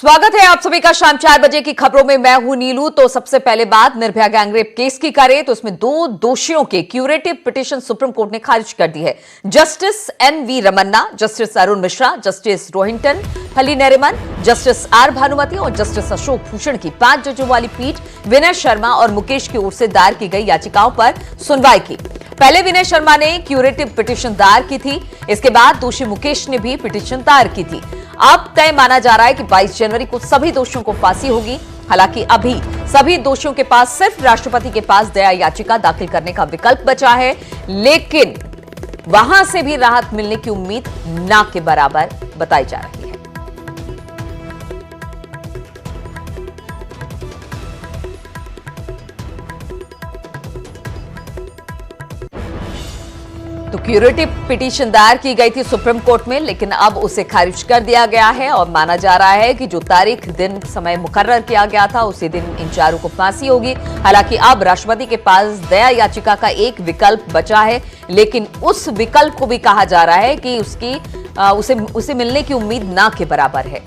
स्वागत है आप सभी का शाम 4 बजे की खबरों में। मैं हूं नीलू। तो सबसे पहले बात निर्भया गैंगरेप केस की करें तो इसमें 2 दोषियों के क्यूरेटिव पिटीशन सुप्रीम कोर्ट ने खारिज कर दी है। Justice M V. Ramana, justice Arun Mishra, justice Rohinton Fali Nariman, justice R Bhanumati और जस्टिस अशोक भूषण की 5 जजों वाली पीठ विनय शर्मा और मुकेश की ओर से दायर की गई याचिकाओं पर सुनवाई की। पहले विनय शर्मा ने क्यूरेटिव पिटीशन दायर की थी, इसके बाद दोषी मुकेश ने भी पिटीशन दायर की थी। अब तय माना जा रहा है कि 22 जनवरी को सभी दोषियों को फांसी होगी। हालांकि अभी सभी दोषियों के पास सिर्फ राष्ट्रपति के पास दया याचिका दाखिल करने का विकल्प बचा है, लेकिन वहां से भी राहत मिलने की उम्मीद ना के बराबर बताई जा रही है। तो क्यूरेटिव पिटीशन दायर की गई थी सुप्रीम कोर्ट में, लेकिन अब उसे खारिज कर दिया गया है और माना जा रहा है कि जो तारीख, दिन, समय मुकर्रर किया गया था उसी दिन इन चारों को फांसी होगी। हालांकि अब राष्ट्रपति के पास दया याचिका का एक विकल्प बचा है, लेकिन उस विकल्प को भी कहा जा रहा है कि उसे मिलने की उम्मीद ना के बराबर है।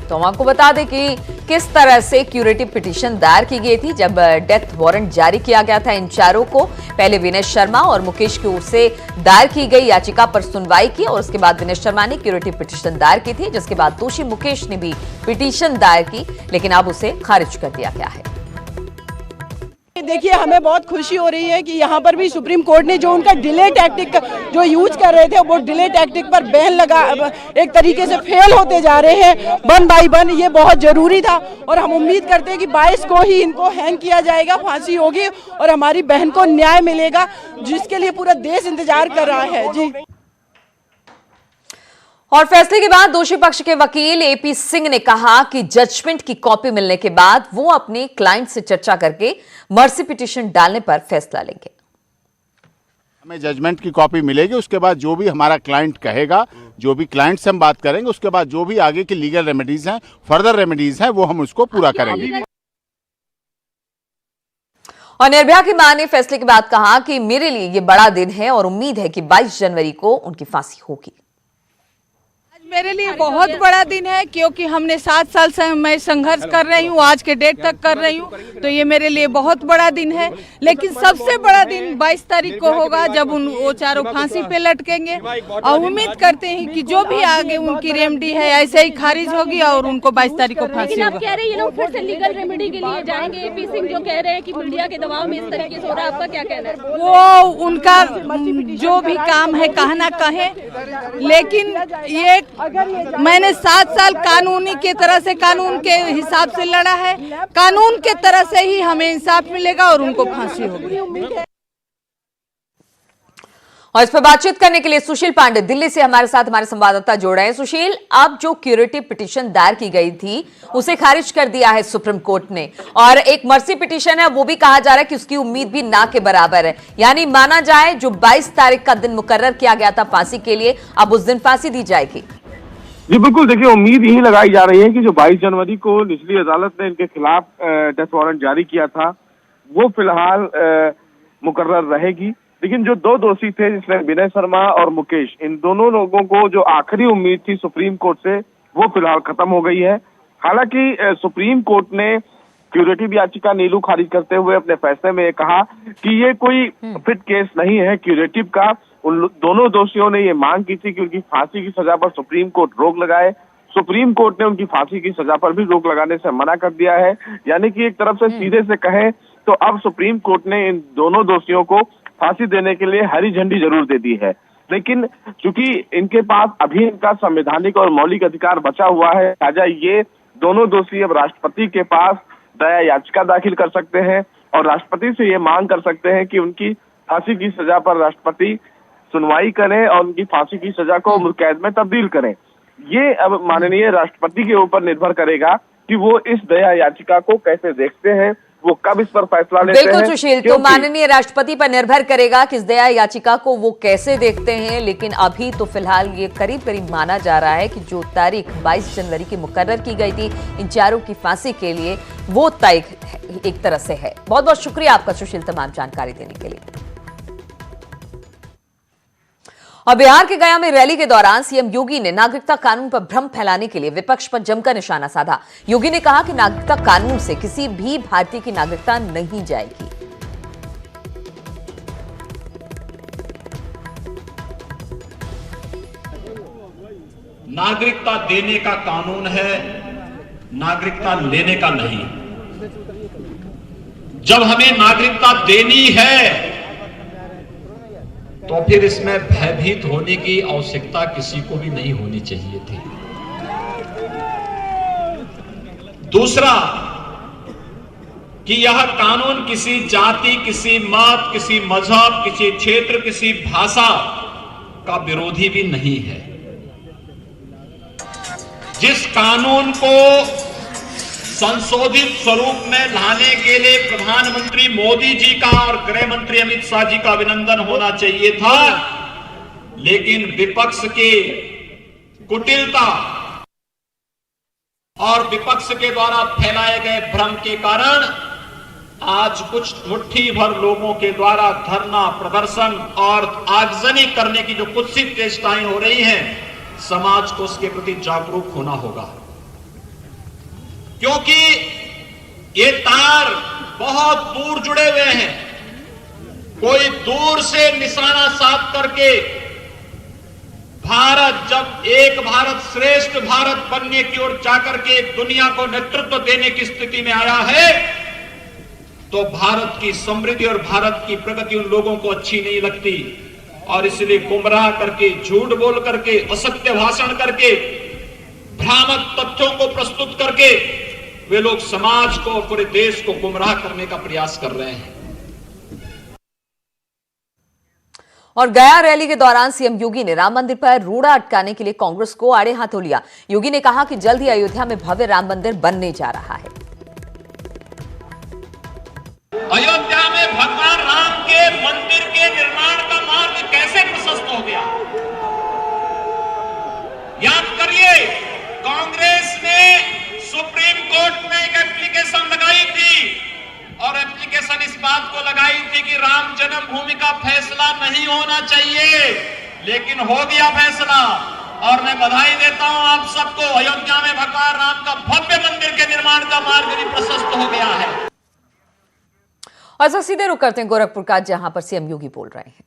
तो हम आपको बता दें कि किस तरह से क्यूरेटिव पिटीशन दायर की गई थी जब डेथ वारंट जारी किया गया था इन चारों को। पहले विनय शर्मा और मुकेश की ओर से दायर की गई याचिका पर सुनवाई की और उसके बाद विनय शर्मा ने क्यूरेटिव पिटीशन दायर की थी, जिसके बाद दोषी मुकेश ने भी पिटीशन दायर की, लेकिन अब उसे खारिज कर दिया गया है। देखिए, हमें बहुत खुशी हो रही है कि यहाँ पर भी सुप्रीम कोर्ट ने जो उनका डिले टैक्टिक जो यूज कर रहे थे वो डिले टैक्टिक पर बैन लगा, एक तरीके से फेल होते जा रहे हैं वन बाय वन। ये बहुत जरूरी था और हम उम्मीद करते हैं कि 22 को ही इनको हैंग किया जाएगा, फांसी होगी और हमारी बहन को न्याय मिलेगा, जिसके लिए पूरा देश इंतजार कर रहा है। जी। और फैसले के बाद दोषी पक्ष के वकील एपी सिंह ने कहा कि जजमेंट की कॉपी मिलने के बाद वो अपने क्लाइंट से चर्चा करके मर्सी पिटीशन डालने पर फैसला लेंगे। हमें जजमेंट की कॉपी मिलेगी, उसके बाद जो भी हमारा क्लाइंट कहेगा, जो भी क्लाइंट से हम बात करेंगे, उसके बाद जो भी आगे की लीगल रेमेडीज हैं, फर्दर रेमेडीज हैं, वो हम उसको पूरा करेंगे। और निर्भया की मां ने फैसले के बाद कहा कि मेरे लिए ये बड़ा दिन है और उम्मीद है कि 22 जनवरी को उनकी फांसी होगी। मेरे लिए बहुत बड़ा दिन है, क्योंकि हमने 7 साल से मैं संघर्ष कर रही हूँ, आज के डेट तक कर रही हूँ, तो ये मेरे लिए बहुत बड़ा दिन है। लेकिन सबसे बड़ा दिन 22 तारीख को होगा, जब वो चारों फांसी पे लटकेंगे और उम्मीद करते हैं कि जो भी आगे उनकी रेमेडी है ऐसे ही खारिज होगी और उनको 22 तारीख को फांसी होगा। आप कह रहे हैं ये लोग फिर से लीगल रेमेडी के लिए जाएंगे। एपी सिंह जो कह रहे हैं कि मीडिया के दबाव में इस तरीके से हो रहा है, आपका क्या कहना है? वो उनका जो भी काम है कहना कहे, लेकिन ये मैंने 7 साल कानूनी के तरह से, कानून के हिसाब से लड़ा है, कानून के तरह से ही हमें इंसाफ मिलेगा और उनको फांसी होगी। और इस पर बातचीत करने के लिए सुशील पांडे दिल्ली से हमारे साथ हमारे संवाददाता जोड़ रहे हैं। सुशील, अब जो क्यूरेटिव पिटीशन दायर की गई थी उसे खारिज कर दिया है सुप्रीम कोर्ट ने, और एक मर्सी पिटीशन है वो भी कहा जा रहा है कि उसकी उम्मीद भी ना के बराबर है। यानी माना जाए जो 22 तारीख का दिन मुकर्रर किया गया था फांसी के लिए, अब उस दिन फांसी दी जाएगी। जी बिल्कुल, देखिए उम्मीद यही लगाई जा रही है कि जो 22 जनवरी को निचली अदालत ने इनके खिलाफ डेथ वारंट जारी किया था वो फिलहाल मुकर्रर रहेगी। लेकिन जो 2 दोषी थे, जिसमें विनय शर्मा और मुकेश, इन दोनों लोगों को जो आखिरी उम्मीद थी सुप्रीम कोर्ट से, वो फिलहाल खत्म हो गई है। हालांकि सुप्रीम कोर्ट ने क्यूरेटिव याचिका नीलू खारिज करते हुए अपने फैसले में कहा कि ये कोई फिट केस नहीं है क्यूरेटिव का। उन दोनों दोषियों ने ये मांग की थी कि उनकी फांसी की सजा पर सुप्रीम कोर्ट रोक लगाए। सुप्रीम कोर्ट ने उनकी फांसी की सजा पर भी रोक लगाने से मना कर दिया है। यानी कि एक तरफ से सीधे से कहें तो अब सुप्रीम कोर्ट ने इन दोनों दोषियों को फांसी देने के लिए हरी झंडी जरूर दे दी है। लेकिन चूंकि इनके पास अभी इनका संवैधानिक और मौलिक अधिकार बचा हुआ है, लिहाजा ये दोनों दोषी अब राष्ट्रपति के पास दया याचिका दाखिल कर सकते हैं और राष्ट्रपति से ये मांग कर सकते हैं कि उनकी फांसी की सजा पर राष्ट्रपति सुनवाई करें और उनकी फांसी की सजा को उम्रकैद में तब्दील करें। ये अब माननीय राष्ट्रपति के ऊपर निर्भर करेगा कि वो इस दया याचिका को कैसे देखते हैं, वो कब इस पर फैसला लेते हैं। बिल्कुल सुशील, तो माननीय राष्ट्रपति पर निर्भर करेगा कि इस दया याचिका को वो कैसे देखते हैं, लेकिन अभी तो फिलहाल ये करीब करीब माना जा रहा है कि जो तारीख 22 जनवरी की मुकर्रर की गई थी इन चारों की फांसी के लिए, वो तय एक तरह से है। बहुत बहुत शुक्रिया आपका सुशील तमाम जानकारी देने के लिए। और बिहार के गया में रैली के दौरान सीएम योगी ने नागरिकता कानून पर भ्रम फैलाने के लिए विपक्ष पर जमकर निशाना साधा। योगी ने कहा कि नागरिकता कानून से किसी भी भारतीय की नागरिकता नहीं जाएगी। नागरिकता देने का कानून है, नागरिकता लेने का नहीं। जब हमें नागरिकता देनी है तो फिर इसमें भयभीत होने की आवश्यकता किसी को भी नहीं होनी चाहिए थी। दूसरा कि यह कानून किसी जाति, किसी मत, किसी मजहब, किसी क्षेत्र, किसी भाषा का विरोधी भी नहीं है। जिस कानून को संशोधित स्वरूप में लाने के लिए प्रधानमंत्री मोदी जी का और गृह मंत्री अमित शाह जी का अभिनंदन होना चाहिए था, लेकिन विपक्ष के कुटिलता और विपक्ष के द्वारा फैलाए गए भ्रम के कारण आज कुछ मुट्ठी भर लोगों के द्वारा धरना प्रदर्शन और आगजनी करने की जो कुत्सित चेष्टाएं हो रही हैं, समाज को उसके प्रति जागरूक होना होगा। क्योंकि ये तार बहुत दूर जुड़े हुए हैं। कोई दूर से निशाना साध करके भारत जब एक भारत श्रेष्ठ भारत बनने की ओर जाकर के दुनिया को नेतृत्व देने की स्थिति में आया है, तो भारत की समृद्धि और भारत की प्रगति उन लोगों को अच्छी नहीं लगती और इसलिए गुमराह करके, झूठ बोल करके, असत्य भाषण करके, भ्रामक तथ्यों को प्रस्तुत करके वे लोग समाज को, पूरे देश को गुमराह करने का प्रयास कर रहे हैं। और गया रैली के दौरान सीएम योगी ने राम मंदिर पर रोड़ा अटकाने के लिए कांग्रेस को आड़े हाथों लिया। योगी ने कहा कि जल्द ही अयोध्या में भव्य राम मंदिर बनने जा रहा है। अयोध्या में भगवान राम के मंदिर के निर्माण का मार्ग कैसे प्रशस्त हो गया? याद करिए, कांग्रेस ने सुप्रीम कोर्ट में एक एप्लीकेशन लगाई थी और एप्लीकेशन इस बात को लगाई थी कि राम जन्मभूमि का फैसला नहीं होना चाहिए, लेकिन हो गया फैसला। और मैं बधाई देता हूं आप सबको, अयोध्या में भगवान राम का भव्य मंदिर के निर्माण का मार्ग भी प्रशस्त हो गया है। और सर सीधे रुक करते हैं गोरखपुर का, जहां पर सीएम योगी बोल रहे हैं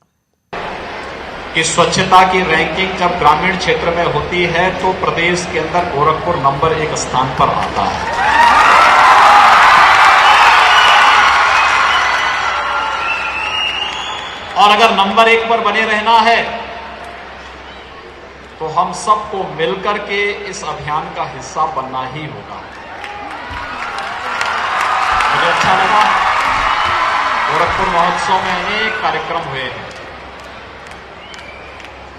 कि स्वच्छता की रैंकिंग जब ग्रामीण क्षेत्र में होती है तो प्रदेश के अंदर गोरखपुर नंबर 1 स्थान पर आता है। और अगर नंबर 1 पर बने रहना है तो हम सबको मिलकर के इस अभियान का हिस्सा बनना ही होगा। मुझे अच्छा लगा, गोरखपुर महोत्सव में अनेक कार्यक्रम हुए हैं,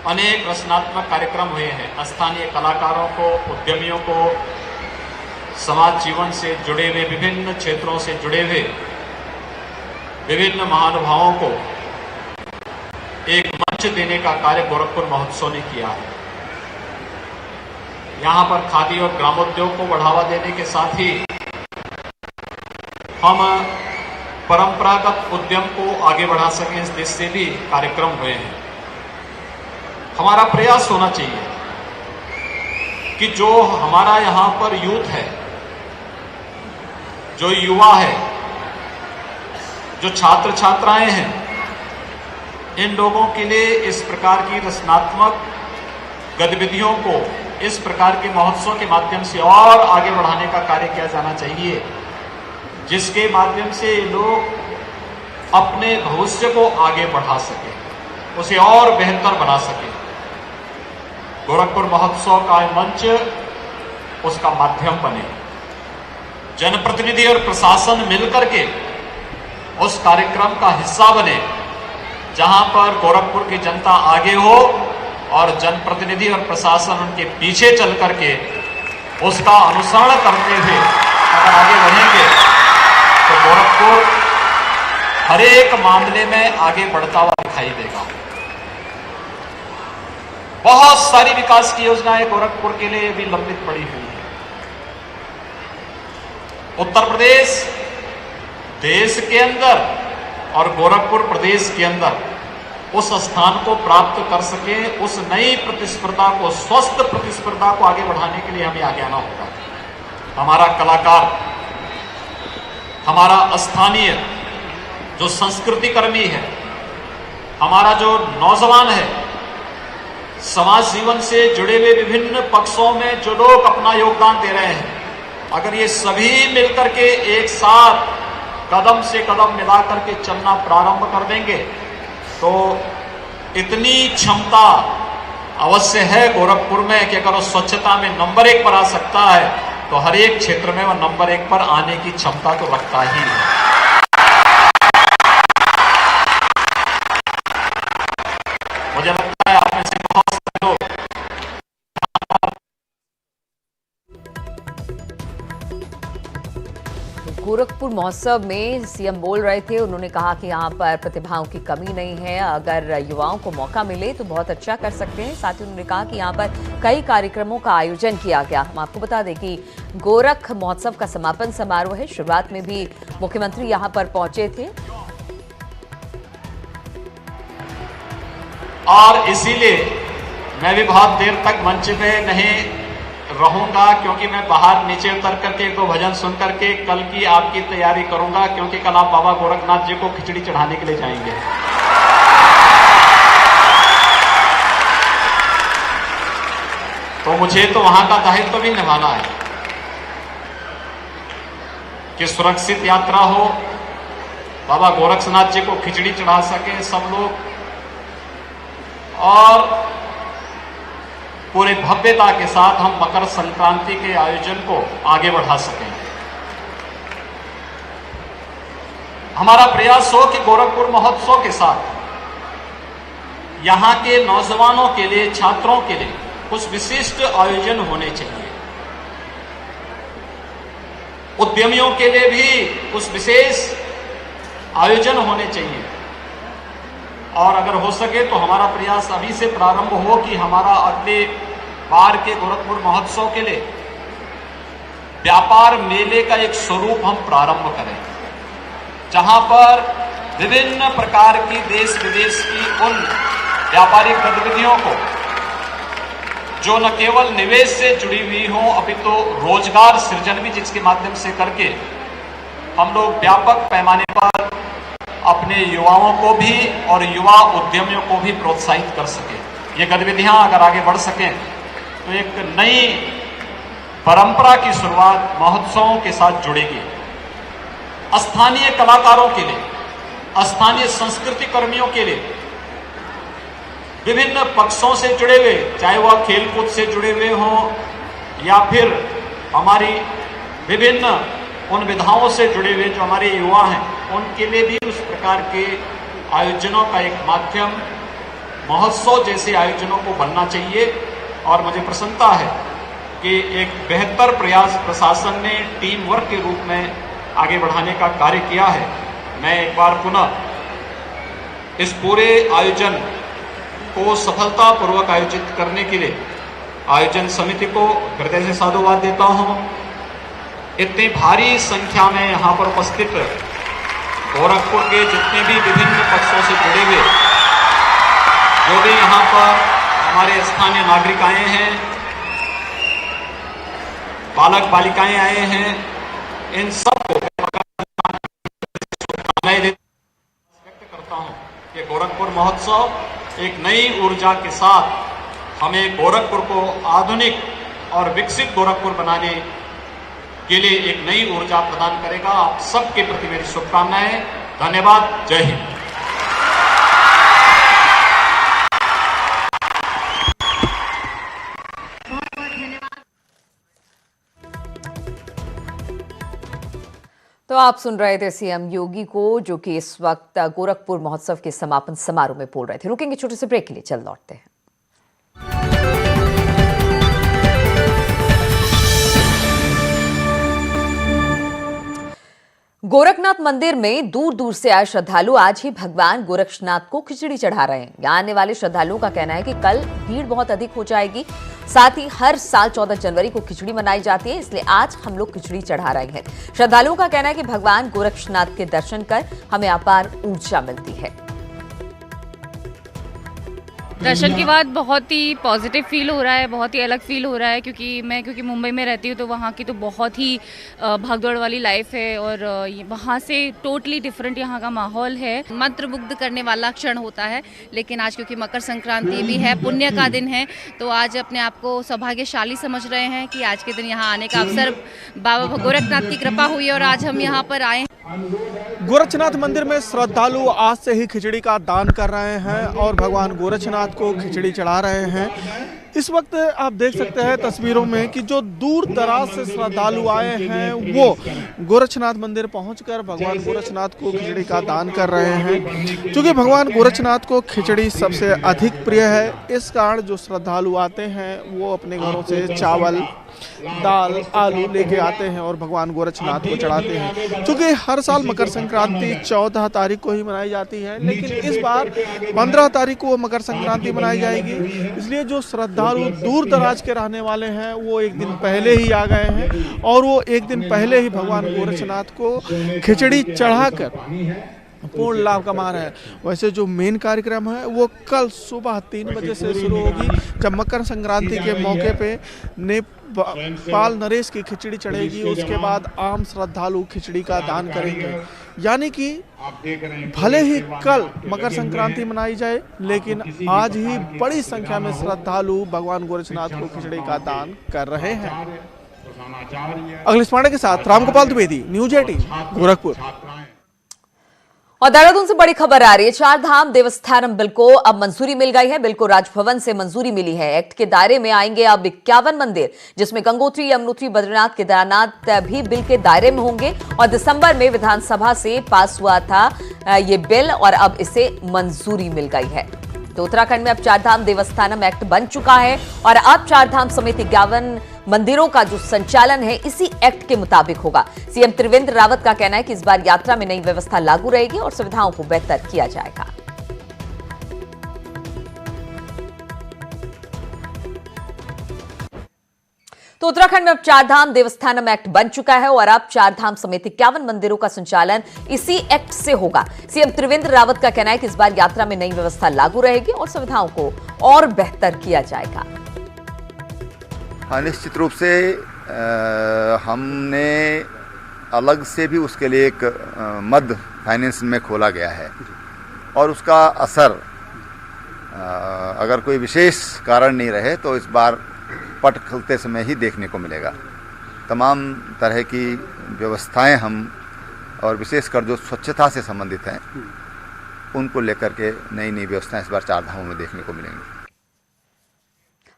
अनेक रचनात्मक कार्यक्रम हुए हैं। स्थानीय कलाकारों को, उद्यमियों को, समाज जीवन से जुड़े हुए, विभिन्न क्षेत्रों से जुड़े हुए विभिन्न महानुभावों को एक मंच देने का कार्य गोरखपुर महोत्सव ने किया है। यहां पर खादी और ग्रामोद्योग को बढ़ावा देने के साथ ही हम परंपरागत उद्यम को आगे बढ़ा सकें, इस दृष्टि से भी कार्यक्रम हुए हैं। हमारा प्रयास होना चाहिए कि जो हमारा यहां पर यूथ है, जो युवा है, जो छात्र छात्राएं हैं, इन लोगों के लिए इस प्रकार की रचनात्मक गतिविधियों को इस प्रकार के महोत्सव के माध्यम से और आगे बढ़ाने का कार्य किया जाना चाहिए, जिसके माध्यम से लोग अपने भविष्य को आगे बढ़ा सके, उसे और बेहतर बना सके। गोरखपुर महोत्सव का मंच उसका माध्यम बने। जनप्रतिनिधि और प्रशासन मिलकर के उस कार्यक्रम का हिस्सा बने, जहां पर गोरखपुर की जनता आगे हो और जनप्रतिनिधि और प्रशासन उनके पीछे चल करके उसका अनुसरण करते हुए अगर आगे बढ़ेंगे तो गोरखपुर हर एक मामले में आगे बढ़ता हुआ दिखाई देगा। बहुत सारी विकास की योजनाएं गोरखपुर के लिए भी लंबित पड़ी हुई है। उत्तर प्रदेश देश के अंदर और गोरखपुर प्रदेश के अंदर उस स्थान को प्राप्त कर सके, उस नई प्रतिस्पर्धा को, स्वस्थ प्रतिस्पर्धा को आगे बढ़ाने के लिए हमें आगे आना होगा। हमारा कलाकार, हमारा स्थानीय जो संस्कृति कर्मी है, हमारा जो नौजवान है, समाज जीवन से जुड़े हुए विभिन्न पक्षों में जो लोग अपना योगदान दे रहे हैं, अगर ये सभी मिलकर के एक साथ कदम से कदम मिलाकर के चलना प्रारंभ कर देंगे तो इतनी क्षमता अवश्य है गोरखपुर में कि अगर वो स्वच्छता में नंबर 1 पर आ सकता है तो हर एक क्षेत्र में वो नंबर 1 पर आने की क्षमता तो रखता ही है। मुझे लगता है आप में से बहुत सारे लोग गोरखपुर महोत्सव में सीएम बोल रहे थे। उन्होंने कहा कि यहाँ पर प्रतिभाओं की कमी नहीं है, अगर युवाओं को मौका मिले तो बहुत अच्छा कर सकते हैं। साथ ही उन्होंने कहा कि यहाँ पर कई कार्यक्रमों का आयोजन किया गया। हम आपको बता दें कि गोरख महोत्सव का समापन समारोह है। शुरुआत में भी मुख्यमंत्री यहाँ पर पहुंचे थे और इसीलिए मैं भी बहुत देर तक मंच पे नहीं रहूंगा, क्योंकि मैं बाहर नीचे उतर करके 1-2 भजन सुन करके कल की आपकी तैयारी करूंगा, क्योंकि कल आप बाबा गोरखनाथ जी को खिचड़ी चढ़ाने के लिए जाएंगे। तो मुझे तो वहां का दायित्व भी निभाना है कि सुरक्षित यात्रा हो, बाबा गोरखनाथ जी को खिचड़ी चढ़ा सके सब लोग और पूरे भव्यता के साथ हम मकर संक्रांति के आयोजन को आगे बढ़ा सकें। हमारा प्रयास हो कि गोरखपुर महोत्सव के साथ यहां के नौजवानों के लिए, छात्रों के लिए कुछ विशिष्ट आयोजन होने चाहिए। उद्यमियों के लिए भी कुछ विशेष आयोजन होने चाहिए और अगर हो सके तो हमारा प्रयास अभी से प्रारंभ हो कि हमारा अगले बार के गोरखपुर महोत्सव के लिए व्यापार मेले का एक स्वरूप हम प्रारंभ करें, जहां पर विभिन्न प्रकार की देश विदेश की उन व्यापारिक गतिविधियों को जो न केवल निवेश से जुड़ी हुई हो अपितु रोजगार सृजन भी जिसके माध्यम से करके हम लोग व्यापक पैमाने पर अपने युवाओं को भी और युवा उद्यमियों को भी प्रोत्साहित कर सके। ये गतिविधियां अगर आगे बढ़ सकें तो एक नई परंपरा की शुरुआत महोत्सवों के साथ जुड़ेगी। स्थानीय कलाकारों के लिए, स्थानीय संस्कृति कर्मियों के लिए, विभिन्न पक्षों से जुड़े हुए, चाहे वह खेलकूद से जुड़े हुए हों या फिर हमारी विभिन्न उन विधाओं से जुड़े हुए जो हमारे युवा हैं, उनके लिए भी उस प्रकार के आयोजनों का एक माध्यम महोत्सव जैसे आयोजनों को बनना चाहिए। और मुझे प्रसन्नता है कि एक बेहतर प्रयास प्रशासन ने टीम वर्क के रूप में आगे बढ़ाने का कार्य किया है। मैं एक बार पुनः इस पूरे आयोजन को सफलतापूर्वक आयोजित करने के लिए आयोजन समिति को हृदय से साधुवाद देता हूं। इतनी भारी संख्या में यहाँ पर उपस्थित गोरखपुर के जितने भी विभिन्न पक्षों से जुड़े हुए जो भी यहाँ पर हमारे स्थानीय नागरिक आए हैं, बालक बालिकाएं आए हैं, इन सबको व्यक्त करता हूँ कि गोरखपुर महोत्सव एक नई ऊर्जा के साथ हमें गोरखपुर को आधुनिक और विकसित गोरखपुर बनाने के लिए एक नई ऊर्जा प्रदान करेगा। आप सबके प्रति मेरी शुभकामनाएं। धन्यवाद। जय हिंद। तो आप सुन रहे थे सीएम योगी को, जो कि इस वक्त गोरखपुर महोत्सव के समापन समारोह में बोल रहे थे। रुकेंगे छोटे से ब्रेक के लिए, चल लौटते हैं। गोरखनाथ मंदिर में दूर दूर से आए श्रद्धालु आज ही भगवान गोरक्षनाथ को खिचड़ी चढ़ा रहे हैं। यहाँ आने वाले श्रद्धालुओं का कहना है कि कल भीड़ बहुत अधिक हो जाएगी। साथ ही हर साल 14 जनवरी को खिचड़ी मनाई जाती है, इसलिए आज हम लोग खिचड़ी चढ़ा रहे हैं। श्रद्धालुओं का कहना है कि भगवान गोरक्षनाथ के दर्शन कर हमें अपार ऊर्जा मिलती है। दर्शन के बाद बहुत ही पॉजिटिव फील हो रहा है, बहुत ही अलग फील हो रहा है क्योंकि मुंबई में रहती हूँ तो वहाँ की तो बहुत ही भागदौड़ वाली लाइफ है और वहाँ से टोटली डिफरेंट यहाँ का माहौल है। मंत्रमुग्ध करने वाला क्षण होता है, लेकिन आज क्योंकि मकर संक्रांति भी है, पुण्य का दिन है, तो आज अपने आप को सौभाग्यशाली समझ रहे हैं कि आज के दिन यहाँ आने का अवसर बाबा गोरखनाथ की कृपा हुई और आज हम यहाँ पर आए। गोरक्षनाथ मंदिर में श्रद्धालु आज से ही खिचड़ी का दान कर रहे हैं और भगवान गोरक्षनाथ को खिचड़ी चढ़ा रहे हैं। इस वक्त आप देख सकते हैं तस्वीरों में कि जो दूर दराज से श्रद्धालु आए हैं वो गोरक्षनाथ मंदिर पहुंचकर भगवान गोरक्षनाथ को खिचड़ी का दान कर रहे हैं। क्योंकि भगवान गोरक्षनाथ को खिचड़ी सबसे अधिक प्रिय है, इस कारण जो श्रद्धालु आते हैं वो अपने घरों से चावल, दाल, आलू लेके आते हैं और भगवान गोरक्षनाथ को चढ़ाते हैं। क्योंकि हर साल मकर संक्रांति 14 तारीख को ही मनाई जाती है, लेकिन इस बार 15 तारीख को मकर संक्रांति मनाई जाएगी, इसलिए जो श्रद्धालु दूर दराज के रहने वाले हैं वो एक दिन पहले ही आ गए हैं और वो एक दिन पहले ही भगवान गोरक्षनाथ को खिचड़ी चढ़ाकर पूर्ण लाभ कमा रहे हैं। वैसे जो मेन कार्यक्रम है वो कल सुबह 3 बजे से शुरू होगी, जब मकर संक्रांति के मौके पे नेपाल नरेश की खिचड़ी चढ़ेगी। उसके बाद आम श्रद्धालु खिचड़ी का दान करेंगे। यानी कि भले ही कल मकर संक्रांति मनाई जाए, लेकिन आज ही बड़ी संख्या में श्रद्धालु भगवान गोरक्षनाथ को खिचड़ी का दान कर रहे हैं। अखिलेश पांडे के साथ रामगोपाल द्विवेदी, न्यूज 18 गोरखपुर। और देहरादून से बड़ी खबर आ रही है। चार धाम देवस्थानम बिल को अब मंजूरी मिल गई है। बिल को राजभवन से मंजूरी मिली है। एक्ट के दायरे में आएंगे अब 51 मंदिर, जिसमें गंगोत्री, यमुनोत्री, बद्रीनाथ, केदारनाथ भी बिल के दायरे में होंगे। और दिसंबर में विधानसभा से पास हुआ था ये बिल और अब इसे मंजूरी मिल गई है। तो उत्तराखंड में अब चार धाम देवस्थानम एक्ट बन चुका है और अब चार धाम समेत 51 मंदिरों का जो संचालन है इसी एक्ट के मुताबिक होगा। सीएम त्रिवेंद्र रावत का कहना है कि इस बार यात्रा में नई व्यवस्था लागू रहेगी और सुविधाओं को बेहतर किया जाएगा। तो उत्तराखंड में अब चार धाम देवस्थानम एक्ट बन चुका है और अब चार धाम समेत 51 मंदिरों का संचालन इसी एक्ट से होगा। सीएम त्रिवेंद्र रावत का कहना है कि इस बार यात्रा में नई व्यवस्था लागू रहेगी और सुविधाओं को और बेहतर किया जाएगा। हाँ, निश्चित रूप से हमने अलग से भी उसके लिए एक मद फाइनेंस में खोला गया है और उसका असर अगर कोई विशेष कारण नहीं रहे तो इस बार पट खुलते समय ही देखने को मिलेगा। तमाम तरह की व्यवस्थाएं हम और विशेषकर जो स्वच्छता से संबंधित हैं उनको लेकर के नई नई व्यवस्थाएं इस बार चार धामों में देखने को मिलेंगी।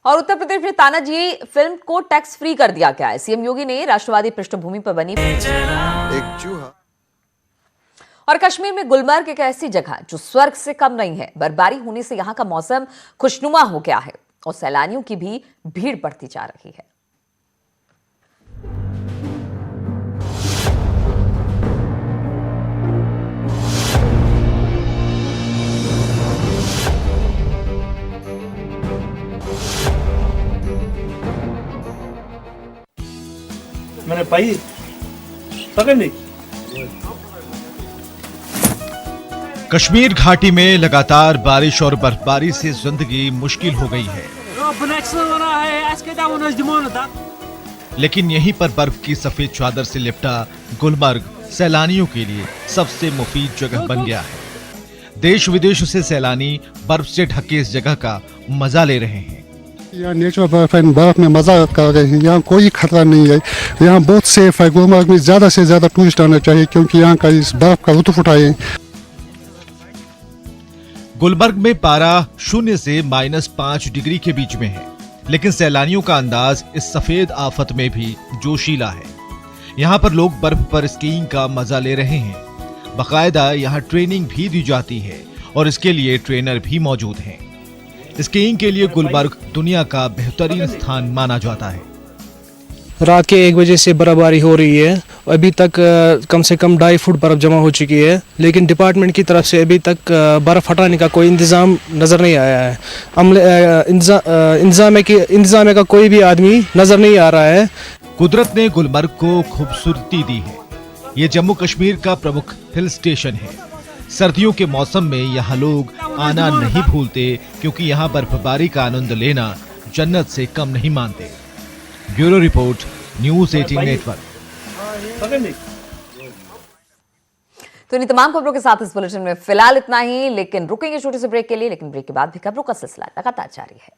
और उत्तर प्रदेश में तानाजी फिल्म को टैक्स फ्री कर दिया गया है। सीएम योगी ने राष्ट्रवादी पृष्ठभूमि पर बनी एक चूहा। और कश्मीर में गुलमर्ग एक ऐसी जगह जो स्वर्ग से कम नहीं है। बर्फबारी होने से यहां का मौसम खुशनुमा हो गया है और सैलानियों की भी भीड़ बढ़ती जा रही है। मैंने पाई पकड़ ली। कश्मीर घाटी में लगातार बारिश और बर्फबारी से जिंदगी मुश्किल हो गई है, लेकिन यहीं पर बर्फ की सफेद चादर से लिपटा गुलमर्ग सैलानियों के लिए सबसे मुफीद जगह बन गया है। देश विदेश से सैलानी बर्फ से ढके इस जगह का मजा ले रहे हैं। यहाँ नेचुरल बर्फ में मजा कर रहे हैं। यहाँ कोई खतरा नहीं है, यहाँ बहुत सेफ है। गुलमर्ग में ज्यादा से ज्यादा टूरिस्ट आना चाहिए क्योंकि यहाँ का इस बर्फ का लुत्फ उठाए। गुलमर्ग में पारा 0 से -5 डिग्री के बीच में है, लेकिन सैलानियों का अंदाज इस सफेद आफत में भी जोशीला है। यहाँ पर लोग बर्फ पर स्कीइंग का मजा ले रहे हैं। बाकायदा यहाँ ट्रेनिंग भी दी जाती है और इसके लिए ट्रेनर भी मौजूद हैं। स्कीइंग के लिए गुलमर्ग दुनिया का बेहतरीन स्थान माना जाता है। रात के 1 बजे से बर्फबारी हो रही है अभी तक कम से कम 2.5 फुट बर्फ़ जमा हो चुकी है, लेकिन डिपार्टमेंट की तरफ से अभी तक बर्फ़ हटाने का कोई इंतज़ाम नज़र नहीं आया है। इंतज़ाम का कोई भी आदमी नज़र नहीं आ रहा है। कुदरत ने गुलमर्ग को खूबसूरती दी है। ये जम्मू कश्मीर का प्रमुख हिल स्टेशन है। सर्दियों के मौसम में यहाँ लोग आना नहीं भूलते, क्योंकि यहाँ बर्फबारी का आनंद लेना जन्नत से कम नहीं मानते। Bureau report, news 18 network. तो इन तमाम खबरों के साथ इस बुलेटिन में फिलहाल इतना ही, लेकिन रुकेंगे छोटे से ब्रेक के लिए। लेकिन ब्रेक के बाद भी खबरों का सिलसिला लगातार जारी है।